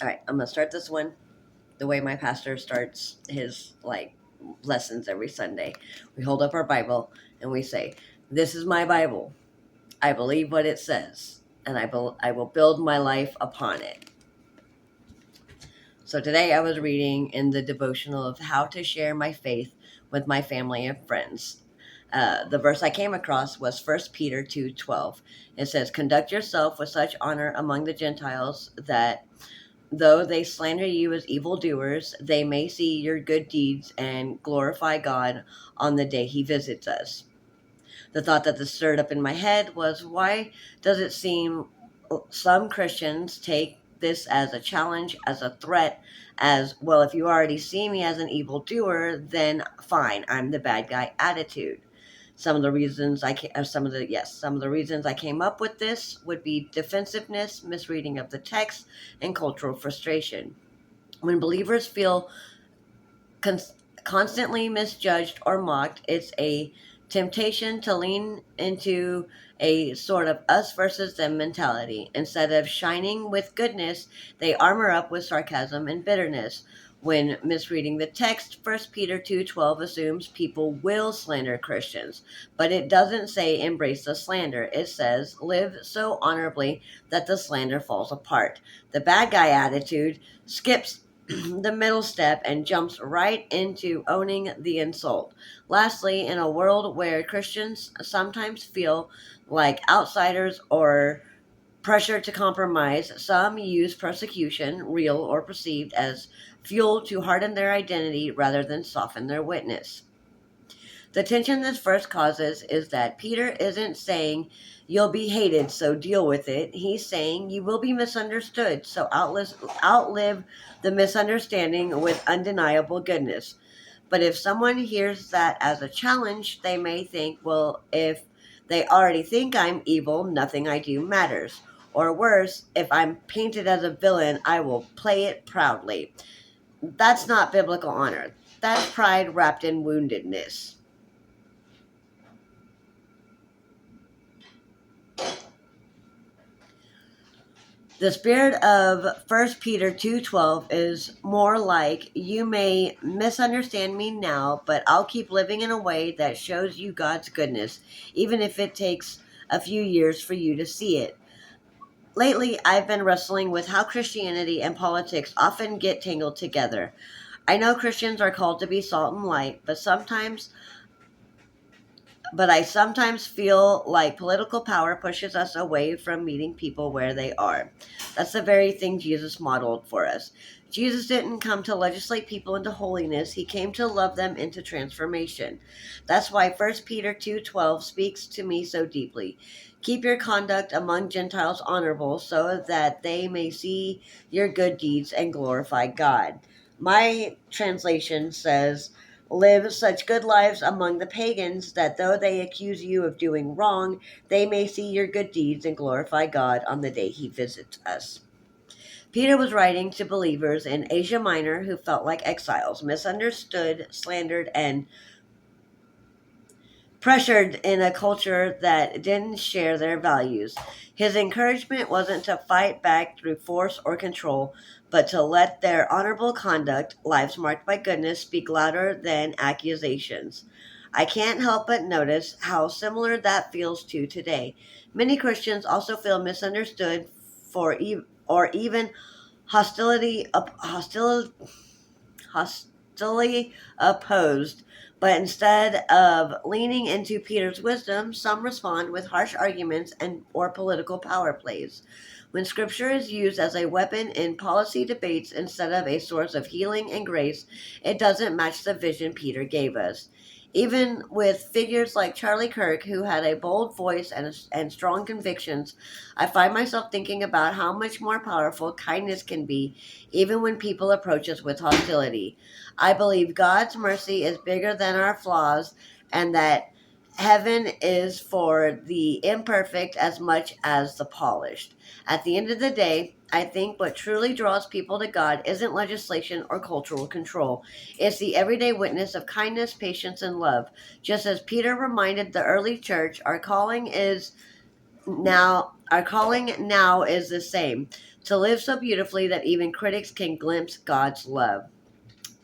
All right, I'm gonna start this one the way my pastor starts his lessons every Sunday. We hold up our Bible and we say, "This is my Bible. I believe what it says, and I will build my life upon it." So today I was reading in the devotional of how to share my faith with my family and friends. The verse I came across was First Peter 2:12. It says, "Conduct yourself with such honor among the Gentiles that though they slander you as evildoers, they may see your good deeds and glorify God on the day he visits us." The thought that this stirred up in my head was, why does it seem some Christians take this as a challenge, as a threat, as, well, if you already see me as an evildoer, then fine, I'm the bad guy attitude. Some of the reasons I came up with this would be defensiveness, misreading of the text, and cultural frustration. When believers feel con- constantly misjudged or mocked, it's a temptation to lean into a sort of us versus them mentality. Instead of shining with goodness, they armor up with sarcasm and bitterness. When misreading the text, First Peter 2:12 assumes people will slander Christians, but it doesn't say embrace the slander. It says live so honorably that the slander falls apart. The bad guy attitude skips the middle step and jumps right into owning the insult. Lastly, in a world where Christians sometimes feel like outsiders or pressure to compromise, some use persecution, real or perceived, as fuel to harden their identity rather than soften their witness. The tension this verse causes is that Peter isn't saying you'll be hated, so deal with it. He's saying you will be misunderstood, so outlive the misunderstanding with undeniable goodness. But if someone hears that as a challenge, they may think, well, if they already think I'm evil, nothing I do matters. Or worse, if I'm painted as a villain, I will play it proudly. That's not biblical honor. That's pride wrapped in woundedness. The spirit of First Peter 2:12 is more like, you may misunderstand me now, but I'll keep living in a way that shows you God's goodness, even if it takes a few years for you to see it. Lately, I've been wrestling with how Christianity and politics often get tangled together. I know Christians are called to be salt and light, but I sometimes feel like political power pushes us away from meeting people where they are. That's the very thing Jesus modeled for us. Jesus didn't come to legislate people into holiness, he came to love them into transformation. That's why First Peter 2:12 speaks to me so deeply. Keep your conduct among Gentiles honorable so that they may see your good deeds and glorify God. My translation says, live such good lives among the pagans that though they accuse you of doing wrong, they may see your good deeds and glorify God on the day he visits us. Peter was writing to believers in Asia Minor who felt like exiles, misunderstood, slandered, and pressured in a culture that didn't share their values. His encouragement wasn't to fight back through force or control, but to let their honorable conduct, lives marked by goodness, speak louder than accusations. I can't help but notice how similar that feels to today. Many Christians also feel misunderstood or even hostilely opposed, but instead of leaning into Peter's wisdom, some respond with harsh arguments and or political power plays. When scripture is used as a weapon in policy debates instead of a source of healing and grace, it doesn't match the vision Peter gave us. Even with figures like Charlie Kirk, who had a bold voice and strong convictions, I find myself thinking about how much more powerful kindness can be, even when people approach us with hostility. I believe God's mercy is bigger than our flaws, and that heaven is for the imperfect as much as the polished. At the end of the day, I think what truly draws people to God isn't legislation or cultural control. It's the everyday witness of kindness, patience, and love. Just as Peter reminded the early church, our calling is now Our calling now is the same, to live so beautifully that even critics can glimpse God's love.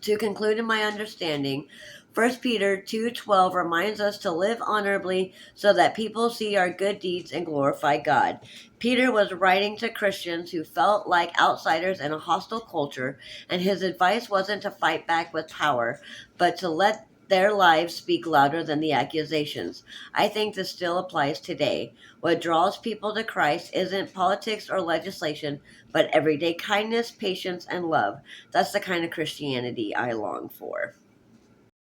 To conclude in my understanding, 1 Peter 2:12 reminds us to live honorably so that people see our good deeds and glorify God. Peter was writing to Christians who felt like outsiders in a hostile culture, and his advice wasn't to fight back with power, but to let their lives speak louder than the accusations. I think this still applies today. What draws people to Christ isn't politics or legislation, but everyday kindness, patience, and love. That's the kind of Christianity I long for.